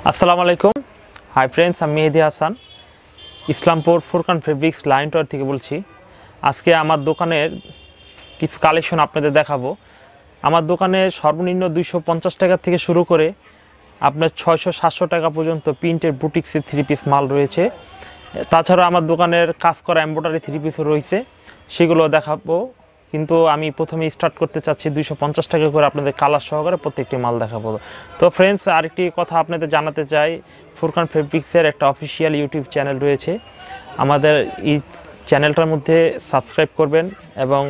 আসসালামু আলাইকুম। Hi friends, আমি মেহেদি হাসান, ইসলামপুর ফুরকান ফেব্রিক্স লাইন টয়ার থেকে বলছি। আজকে আমার দোকানের কিছু কালেকশন আপনাদের দেখাবো। আমার দোকানে সর্বনিম্ন 250 টাকা থেকে শুরু করে আপনার 600-700 টাকা পর্যন্ত প্রিন্টের বুটিক্সের থ্রি পিস মাল রয়েছে। তাছাড়া আমার দোকানের কাজ করা এমব্রয়ডারি থ্রি পিসও রয়েছে, সেগুলো দেখাবো। কিন্তু আমি প্রথমে স্টার্ট করতে চাচ্ছি 250 টাকা করে আপনাদের কালার সহকারে প্রত্যেকটি মাল দেখাবো। তো ফ্রেন্ডস, আরেকটি কথা আপনাদের জানাতে চাই, ফুরকান ফেব্রিক্সের একটা অফিসিয়াল ইউটিউব চ্যানেল রয়েছে। আমাদের এই চ্যানেলটার মধ্যে সাবস্ক্রাইব করবেন এবং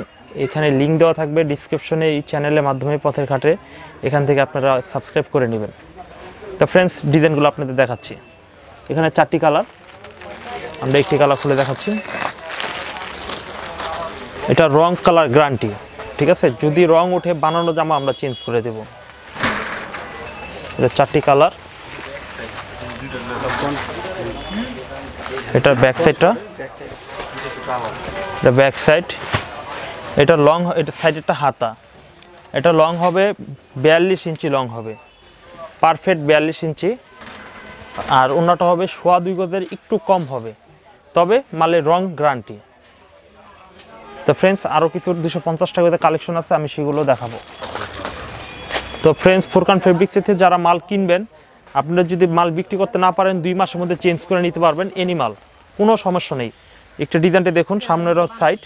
এখানে লিঙ্ক দেওয়া থাকবে ডিসক্রিপশনে, এই চ্যানেলের মাধ্যমে পথের ঘাটে এখান থেকে আপনারা সাবস্ক্রাইব করে নেবেন। তো ফ্রেন্ডস, ডিজাইনগুলো আপনাদের দেখাচ্ছি। এখানে 4টি কালার, আমরা একটি কালার খুলে দেখাচ্ছি। এটা রং কালার গ্যারান্টি, ঠিক আছে? যদি রং ওঠে বানানো জামা আমরা চেঞ্জ করে দেব। এটা 4টি কালার। এটা ব্যাক সাইডটা, এটা ব্যাক সাইড। এটা লং, এটা সাইডেরটা হাতা। এটা লং হবে 42 ইঞ্চি লং হবে, পারফেক্ট 42 ইঞ্চি। আর অন্যটা হবে 2.25 গজের একটু কম হবে, তবে মালের রং গ্যারান্টি। তো ফ্রেন্ডস, আরও কিছু 250 টাকাতে কালেকশন আছে, আমি সেগুলো দেখাবো। তো ফ্রেন্ডস, ফুরকান ফেব্রিক্স থেকে যারা মাল কিনবেন, আপনারা যদি মাল বিক্রি করতে না পারেন 2 মাসের মধ্যে চেঞ্জ করে নিতে পারবেন এনি মাল, কোনো সমস্যা নেই। একটা ডিজাইনটা দেখুন, সামনের সাইড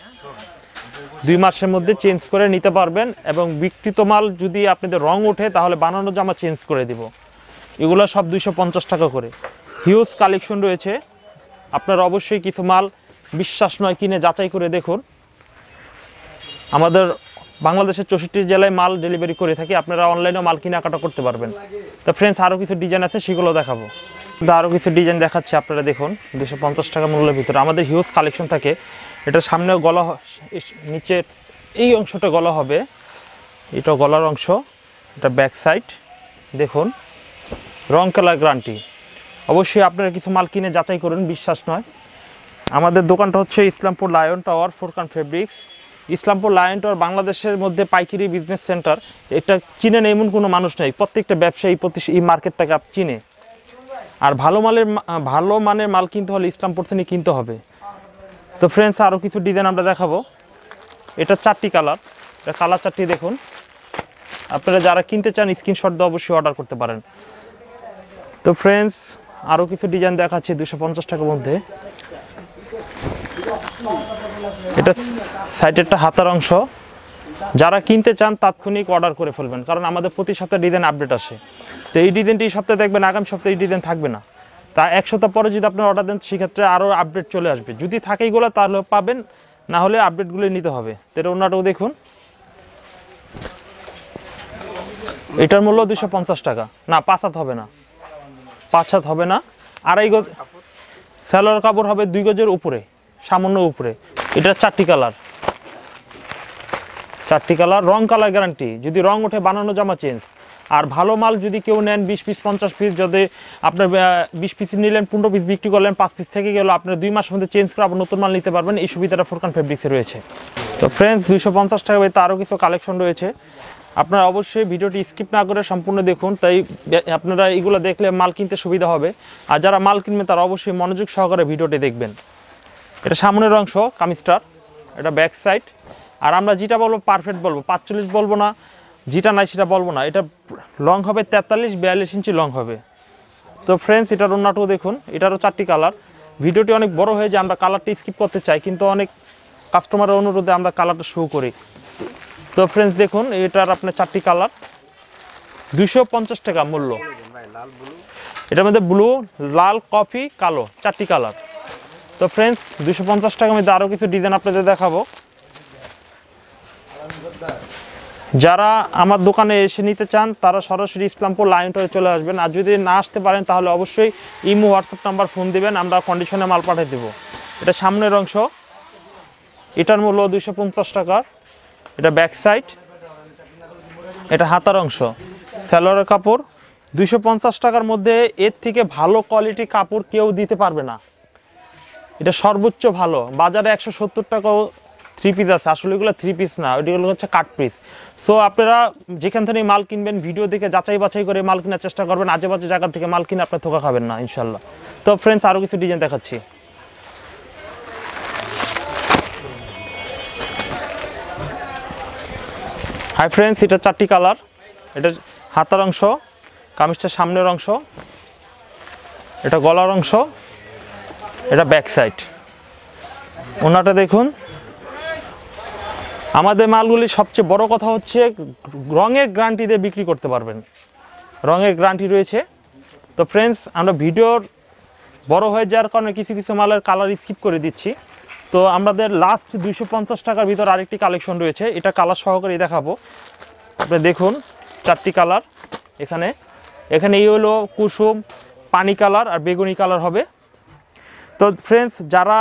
2 মাসের মধ্যে চেঞ্জ করে নিতে পারবেন। এবং বিক্রিত মাল যদি আপনাদের রং ওঠে তাহলে বানানো জামা চেঞ্জ করে দিব। এগুলো সব 250 টাকা করে। হিউজ কালেকশন রয়েছে, আপনারা অবশ্যই কিছু মাল বিশ্বাস নয় কিনে যাচাই করে দেখুন। আমাদের বাংলাদেশের 64 জেলায় মাল ডেলিভারি করে থাকি, আপনারা অনলাইনেও মাল কেনাকাটা করতে পারবেন। তো ফ্রেন্ডস, আরও কিছু ডিজাইন আছে, সেগুলো দেখাবো। আরও কিছু ডিজাইন দেখাচ্ছি, আপনারা দেখুন। 250 টাকা মূল্যের ভিতরে আমাদের হিউজ কালেকশন থাকে। এটা সামনে গলা, নিচে এই অংশটা গলা হবে, এটা গলার অংশ। এটা ব্যাক সাইড দেখুন, রং কালার গ্যারান্টি। অবশ্যই আপনারা কিছু মাল কিনে যাচাই করুন, বিশ্বাস নয়। আমাদের দোকানটা হচ্ছে Islampur lion tower, Furqan fabrics. Islampur lion tower বাংলাদেশের মধ্যে পাইকারি বিজনেস সেন্টার। এটা চিনেন এমন কোনো মানুষ নেই, প্রত্যেকটা ব্যবসায়ী এই মার্কেটটাকে চিনে। আর ভালো মানের মাল কিনতে হলে ইসলামপুর থেকে কিনতে হবে। তো ফ্রেন্ডস, আরও কিছু ডিজাইন আমরা দেখাবো। এটা 4টি কালার, এটা কালার 4টি দেখুন। আপনারা যারা কিনতে চান স্ক্রিনশট দিয়ে অবশ্যই অর্ডার করতে পারেন। তো ফ্রেন্ডস, আরও কিছু ডিজাইন দেখাচ্ছি 250 টাকার মধ্যে। এটা সাইডেরটা হাতার অংশ। যারা কিনতে চান তাৎক্ষণিক অর্ডার করে ফেলবেন, কারণ আমাদের প্রতি সপ্তাহে ডিজাইন আপডেট আসে। তো এই ডিজাইনটি এই সপ্তাহে দেখবেন, আগামী সপ্তাহে এই ডিজাইন থাকবে না। তা 1 সপ্তাহ পরে যদি আপনার অর্ডার দেন, সেক্ষেত্রে আরও আপডেট চলে আসবে। যদি থাকে এইগুলো তাহলে পাবেন, না হলে আপডেটগুলো নিতে হবে। তো এটা অন্যটাও দেখুন, এটার মূল্য 250 টাকা। না, 5 হাত হবে না, 5 হাত হবে না। 2.5 গজ সালোয়ার কাপড় হবে, 2 গজের উপরে, সামান্য উপরে। এটা 4টি কালার, 4টি কালার, রং কালার গ্যারান্টি। যদি রং ওঠে বানানো জামা চেঞ্জ। আর ভালো মাল যদি কেউ নেন 20 পিস 50 পিস, যদি আপনার 20 পিস নিলেন, 15 পিস বিক্রি করলেন, 5 পিস থেকে গেল, আপনার 2 মাসের মধ্যে চেঞ্জ করে আবার নতুন মাল নিতে পারবেন। এই সুবিধাটা ফুরকান ফেব্রিক্সে রয়েছে। তো ফ্রেন্ডস, 250 টাকা বাড়িতে আরও কিছু কালেকশন রয়েছে। আপনারা অবশ্যই ভিডিওটি স্কিপ না করে সম্পূর্ণ দেখুন, তাই আপনারা এগুলো দেখলে মাল কিনতে সুবিধা হবে। আর যারা মাল কিনবেন তারা অবশ্যই মনোযোগ সহকারে ভিডিওটি দেখবেন। এটা সামনের অংশ কামিজটার, এটা ব্যাক সাইড। আর আমরা যেটা বলবো পারফেক্ট বলবো, 45 বলবো না, যেটা নাই সেটা বলবো না। এটা লং হবে 43-42 ইঞ্চি লং হবে। তো ফ্রেন্ডস, এটার অন্যটাও দেখুন, এটারও 4টি কালার। ভিডিওটি অনেক বড় হয়ে যায়, আমরা কালারটি স্কিপ করতে চাই, কিন্তু অনেক কাস্টমারের অনুরোধে আমরা কালারটা শো করি। তো ফ্রেন্ডস দেখুন, এটার আপনার 4টি কালার, 250 টাকা মূল্য। এটার মধ্যে ব্লু, লাল, কফি, কালো, 4টি কালার। তো ফ্রেন্ডস, 250 টাকার মধ্যে আরও কিছু ডিজাইন আপনাদের দেখাবো। যারা আমার দোকানে এসে নিতে চান তারা সরাসরি ইসলামপুর লায়ন টাওয়ারে চলে আসবেন। আর যদি না আসতে পারেন তাহলে অবশ্যই ইমো, হোয়াটসঅ্যাপ নাম্বার, ফোন দিবেন, আমরা কন্ডিশনে মাল পাঠিয়ে দেবো। এটা সামনের অংশ, এটার মূল্য 250 টাকার। এটা ব্যাক সাইড, এটা হাতার অংশ। সালোয়ারের কাপড় 250 টাকার মধ্যে এর থেকে ভালো কোয়ালিটি কাপড় কেউ দিতে পারবে না। এটা সর্বোচ্চ ভালো, বাজারে 170 টাকাও থ্রি পিস আছে, আসলে এগুলো থ্রি পিস না, ওইগুলো হচ্ছে কাট পিস। সো আপনারা যেখান থেকে মাল কিনবেন ভিডিও দেখে যাচাই বাছাই করে মাল কেনার চেষ্টা করবেন, আজে বাজে জায়গা থেকে মাল কিনে আপনার ধোকা খাবেন না ইনশাল্লাহ। তো ফ্রেন্ডস আরও কিছু ডিজাইন দেখাচ্ছি। হাই ফ্রেন্ডস, এটা 4টি কালার। এটা হাতার অংশ, কামিজটার সামনের অংশ, এটা গলার অংশ, এটা ব্যাক সাইড। ওনাটা দেখুন। আমাদের মালগুলি সবচেয়ে বড় কথা হচ্ছে রঙের গ্যারান্টি দিয়ে বিক্রি করতে পারবেন, রঙের গ্যারান্টি রয়েছে। তো ফ্রেন্ডস আমরা ভিডিওর বড় হয়ে যাওয়ার কারণে কিছু কিছু মালের কালার স্কিপ করে দিচ্ছি। তো আমাদের লাস্ট 250 টাকার ভিতর আরেকটি কালেকশন রয়েছে, এটা কালার সহকারে দেখাবো। আপনি দেখুন 4টি কালার এখানে। এখানে এই হলো কুসুম, পানি কালার আর বেগুনি কালার হবে। তো ফ্রেন্ডস যারা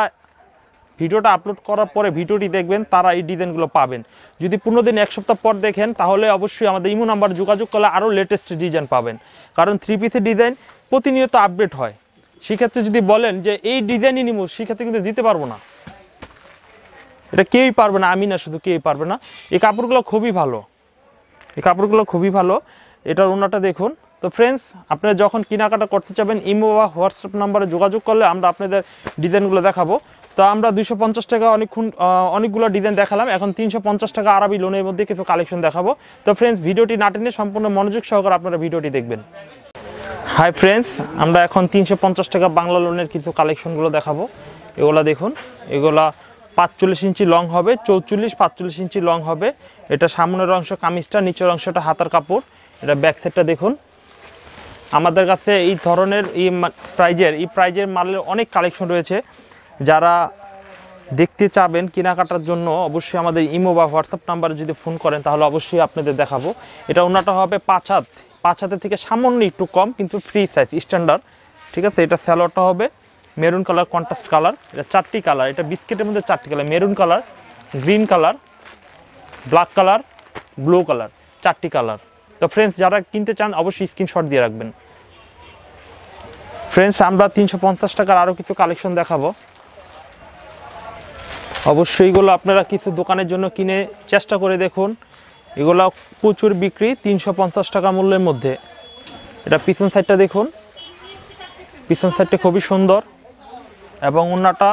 ভিডিওটা আপলোড করার পরে ভিডিওটি দেখবেন তারা এই ডিজাইনগুলো পাবেন। যদি 15 দিন 1 সপ্তাহ পর দেখেন তাহলে অবশ্যই আমাদের ইমো নাম্বার যোগাযোগ করলে আরও লেটেস্ট ডিজাইন পাবেন, কারণ থ্রি পিসের ডিজাইন প্রতিনিয়ত আপডেট হয়। সেক্ষেত্রে যদি বলেন যে এই ডিজাইনই নিব, সেক্ষেত্রে কিন্তু দিতে পারবো না, এটা কেউই পারবে না, আমি না শুধু কেউই পারবে না। এই কাপড়গুলো খুবই ভালো, এই কাপড়গুলো খুবই ভালো। এটার ওনাটা দেখুন। তো ফ্রেন্ডস আপনারা যখন কেনাকাটা করতে চাবেন ইমো বা হোয়াটসঅ্যাপ নাম্বারে যোগাযোগ করলে আমরা আপনাদের ডিজাইনগুলো দেখাবো। তো আমরা 250 টাকা অনেকগুলো ডিজাইন দেখালাম, এখন 350 টাকা আরবি লোনের মধ্যে কিছু কালেকশন দেখাবো। তো ফ্রেন্ডস ভিডিওটি না টেনে সম্পূর্ণ মনোযোগ সহকারে আপনারা ভিডিওটি দেখবেন। হাই ফ্রেন্ডস, আমরা এখন 350 টাকা বাংলা লোনের কিছু কালেকশনগুলো দেখাবো। এগুলা দেখুন, এগুলা 45 ইঞ্চি লং হবে, 44-45 ইঞ্চি লং হবে। এটা সামনের অংশ কামিজটা, নিচের অংশটা হাতার কাপড়। এটা ব্যাক সাইডটা দেখুন। আমাদের কাছে এই ধরনের এই প্রাইজের মালের অনেক কালেকশন রয়েছে। যারা দেখতে চাবেন কেনাকাটার জন্য অবশ্যই আমাদের ইমো বা হোয়াটসঅ্যাপ নাম্বারে যদি ফোন করেন তাহলে অবশ্যই আপনাদের দেখাবো। এটা ওনাটা হবে 5 হাতের থেকে সামান্য একটু কম, কিন্তু ফ্রি সাইজ স্ট্যান্ডার্ড, ঠিক আছে। এটা স্যালোয়ারটা হবে মেরুন কালার, কন্ট্রাস্ট কালার। এটা 4টি কালার, এটা বিস্কিটের মধ্যে 4টি colour, maroon colour, green colour, black colour, blue colour, 4টি কালার। তো ফ্রেন্ডস যারা কিনতে চান অবশ্যই স্ক্রিনশট দিয়ে রাখবেন। ফ্রেন্ডস আমরা 350 টাকার আরও কিছু কালেকশন দেখাবো। অবশ্যই এগুলো আপনারা কিছু দোকানের জন্য কিনে চেষ্টা করে দেখুন, এগুলো প্রচুর বিক্রি 350 টাকা মূল্যের মধ্যে। এটা পিছন সাইডটা দেখুন, পিছন সাইডটা খুবই সুন্দর এবং ওন্নাটা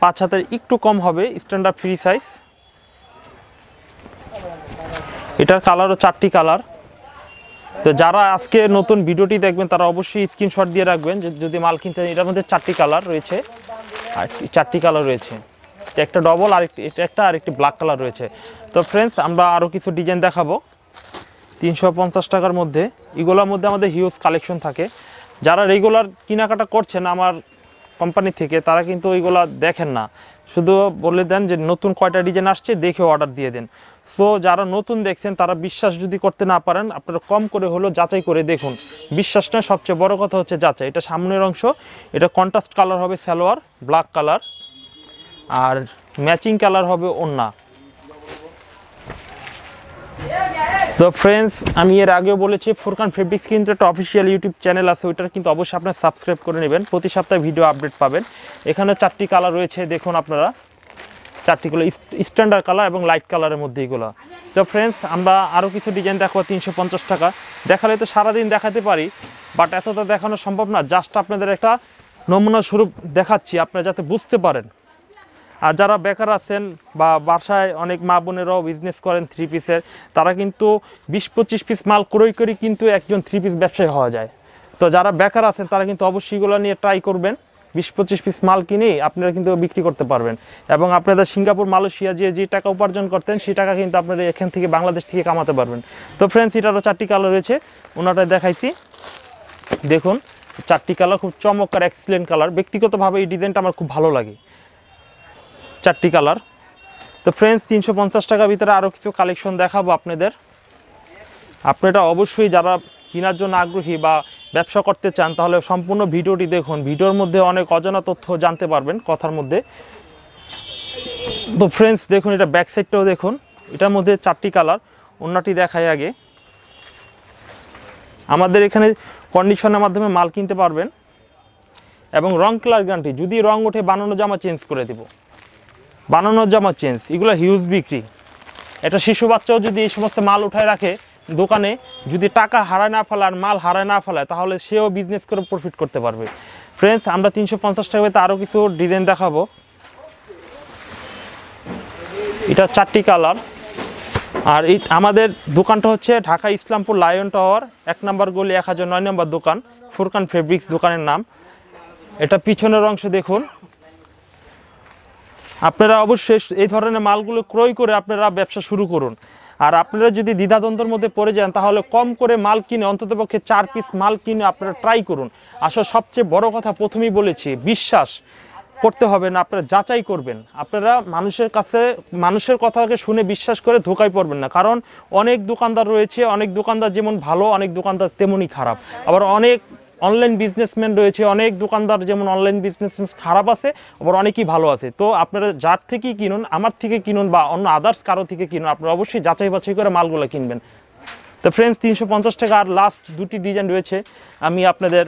5 হাতের একটু কম হবে, স্ট্যান্ডার্ড ফ্রি সাইজ। এটার কালারও 4টি কালার। তো যারা আজকে নতুন ভিডিওটি দেখবেন তারা অবশ্যই স্ক্রিনশট দিয়ে রাখবেন যে যদি মাল কিনতে। এটার মধ্যে 4টি কালার রয়েছে, আর 4টি কালার রয়েছে, একটা ডবল আর এটা একটা আর একটি ব্ল্যাক কালার রয়েছে। তো ফ্রেন্ডস আমরা আরও কিছু ডিজাইন দেখাবো 350 টাকার মধ্যে। এগুলোর মধ্যে আমাদের হিউজ কালেকশন থাকে। যারা রেগুলার কেনাকাটা করছেন আমার কোম্পানি থেকে তারা কিন্তু ওইগুলা দেখেন না, শুধু বলে দেন যে নতুন কয়টা ডিজাইন আসছে দেখে অর্ডার দিয়ে দেন। সো যারা নতুন দেখছেন তারা বিশ্বাস যদি করতে না পারেন আপনারা কম করে হলো যাচাই করে দেখুন। বিশ্বাসটা সবচেয়ে বড় কথা হচ্ছে যাচাই। এটা সামনের অংশ, এটা কন্ট্রাস্ট কালার হবে সালোয়ার, ব্ল্যাক কালার, আর ম্যাচিং কালার হবে ওড়না। তো ফ্রেন্ডস আমি এর আগেও বলেছি ফুরকান ফেব্রিক্স কিন্তু একটা অফিসিয়াল ইউটিউব চ্যানেল আছে, ওইটার কিন্তু অবশ্যই আপনারা সাবস্ক্রাইব করে নেবেন, প্রতি সপ্তাহে ভিডিও আপডেট পাবেন। এখানে 4টি কালার রয়েছে দেখুন আপনারা, 4টিগুলো স্ট্যান্ডার্ড কালার এবং লাইট কালারের মধ্যে এগুলো। তো ফ্রেন্ডস আমরা আরও কিছু ডিজাইন দেখাবো 350 টাকা। দেখালে তো সারাদিন দেখাতে পারি, বাট এতটা দেখানো সম্ভব না। জাস্ট আপনাদের একটা নমুনা স্বরূপ দেখাচ্ছি আপনারা যাতে বুঝতে পারেন। আর যারা বেকার আছেন বা বাসায় অনেক মা বোনেরাও বিজনেস করেন থ্রি পিসের, তারা কিন্তু 20-25 পিস মাল ক্রয় করে কিন্তু একজন থ্রি পিস ব্যবসায়ী হওয়া যায়। তো যারা বেকার আছেন তারা কিন্তু অবশ্যই এগুলো নিয়ে ট্রাই করবেন। 20-25 পিস মাল কিনেই আপনারা কিন্তু বিক্রি করতে পারবেন এবং আপনাদের সিঙ্গাপুর মালয়েশিয়া যে টাকা উপার্জন করতেন সেই টাকা কিন্তু আপনারা এখান থেকে বাংলাদেশ থেকে কামাতে পারবেন। তো ফ্রেন্ডস এটারও 4টি কালার রয়েছে, ওনাটা দেখাইছি দেখুন। 4টি কালার খুব চমৎকার এক্সিলেন্ট কালার। ব্যক্তিগতভাবে এই ডিজাইনটা আমার খুব ভালো লাগে, 4টি কালার। তো ফ্রেন্ডস 350 টাকার ভিতরে আরও কিছু কালেকশন দেখাবো আপনাদের। আপনারা অবশ্যই যারা কেনার জন্য আগ্রহী বা ব্যবসা করতে চান তাহলে সম্পূর্ণ ভিডিওটি দেখুন, ভিডিওর মধ্যে অনেক অজানা তথ্য জানতে পারবেন কথার মধ্যে। তো ফ্রেন্ডস দেখুন এটা ব্যাক সাইডটাও দেখুন, এটার মধ্যে 4টি কালার। ওন্নাটি দেখাই আগে। আমাদের এখানে কন্ডিশনের মাধ্যমে মাল কিনতে পারবেন এবং রং কালার গ্যারান্টি, যদি রং ওঠে বানানো জামা চেঞ্জ করে দেব। বানানোর জামা চেঞ্জ, এগুলো হিউজ বিক্রি। একটা শিশু বাচ্চাও যদি এই সমস্ত মাল উঠায় রাখে দোকানে, যদি টাকা হারায় না ফেলে আর মাল হারায় না ফেলায়, তাহলে সেও বিজনেস করে প্রফিট করতে পারবে। ফ্রেন্ডস, আমরা 350 টাকাতে আরও কিছু ডিজাইন দেখাবো। এটা 4টি কালার। আর এই আমাদের দোকানটা হচ্ছে ঢাকা ইসলামপুর লায়ন টাওয়ার 1 নম্বর গলি 1009 নম্বর দোকান, ফুরকান ফেব্রিক্স দোকানের নাম। এটা পিছনের অংশ দেখুন। আপনারা অবশ্যই এই ধরনের মালগুলো ক্রয় করে আপনারা ব্যবসা শুরু করুন। আর আপনারা যদি দ্বিধাদ্বন্দ্বের মধ্যে পড়ে যান, তাহলে কম করে মাল কিনে অন্ততপক্ষে 4 পিস মাল কিনে আপনারা ট্রাই করুন। আসলে সবচেয়ে বড় কথা প্রথমেই বলেছি, বিশ্বাস করতে হবে না, আপনারা যাচাই করবেন। আপনারা মানুষের কথাকে শুনে বিশ্বাস করে ধোঁকায় পড়বেন না। কারণ অনেক দোকানদার রয়েছে, অনেক দোকানদার যেমন ভালো, অনেক দোকানদার তেমনই খারাপ। আবার অনেক অনলাইন বিজনেসম্যান রয়েছে, অনেক দোকানদার যেমন অনলাইন বিজনেসম্যান খারাপ আছে, আবার অনেকেই ভালো আছে। তো আপনারা যার থেকেই কিনুন, আমার থেকে কিনুন বা অন্য আদার্স কারো থেকে কিনুন, আপনারা অবশ্যই যাচাই বাছাই করে মালগুলো কিনবেন। তো ফ্রেন্ডস, 350 টাকা। আর লাস্ট 2টি ডিজাইন রয়েছে, আমি আপনাদের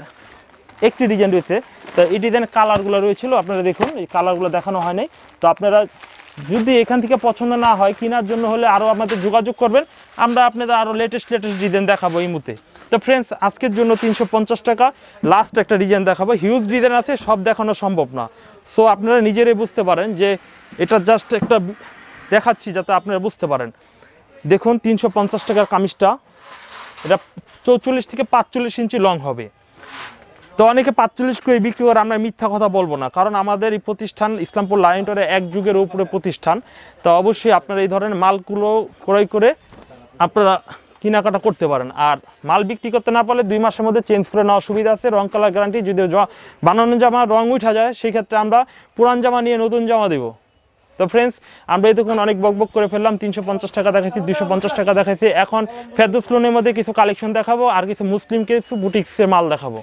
একটি ডিজাইন রয়েছে। তো এই ডিজাইনের কালারগুলো রয়েছিল, আপনারা দেখুন, এই কালারগুলো দেখানো হয় নাই। তো আপনারা যদি এখান থেকে পছন্দ না হয়, কেনার জন্য হলে আরও আমাদের যোগাযোগ করবেন, আমরা আপনাদের আরও লেটেস্ট ডিজাইন দেখাবো এই মুহূর্তে। তো ফ্রেন্ডস, আজকের জন্য 350 টাকা। লাস্ট একটা ডিজাইন দেখাবো, হিউজ ডিজাইন আছে, সব দেখানো সম্ভব না। সো আপনারা নিজেরাই বুঝতে পারেন যে এটা জাস্ট একটা দেখাচ্ছি যাতে আপনারা বুঝতে পারেন। দেখুন 350 টাকার কামিজটা, এটা 44 থেকে 45 ইঞ্চি লং হবে। তো অনেকে 45 করে বিক্রি করে, আমরা মিথ্যা কথা বলবো না, কারণ আমাদের এই প্রতিষ্ঠান ইসলামপুর লায়ন টাওয়ারে 1 যুগের উপরে প্রতিষ্ঠান। তো অবশ্যই আপনারা এই ধরনের মালগুলো ক্রয় করে আপনারা কেনাকাটা করতে পারেন। আর মাল বিক্রি করতে না পারলে 2 মাসের মধ্যে চেঞ্জ করে নেওয়ার সুবিধা আছে, রং কালার গ্যারান্টি। যদি বানানো জামা রং উঠা যায়, সেই ক্ষেত্রে আমরা পুরান জামা নিয়ে নতুন জামা দেবো। তো ফ্রেন্ডস, আমরা এই দেখুন অনেক বকবক করে ফেললাম। 350 টাকা দেখাচ্ছি, 250 টাকা দেখাচ্ছি। এখন ফেরদৌস লোনের মধ্যে কিছু কালেকশন দেখাবো, আর কিছু মুসলিম কিছু বুটিক্সের মাল দেখাবো।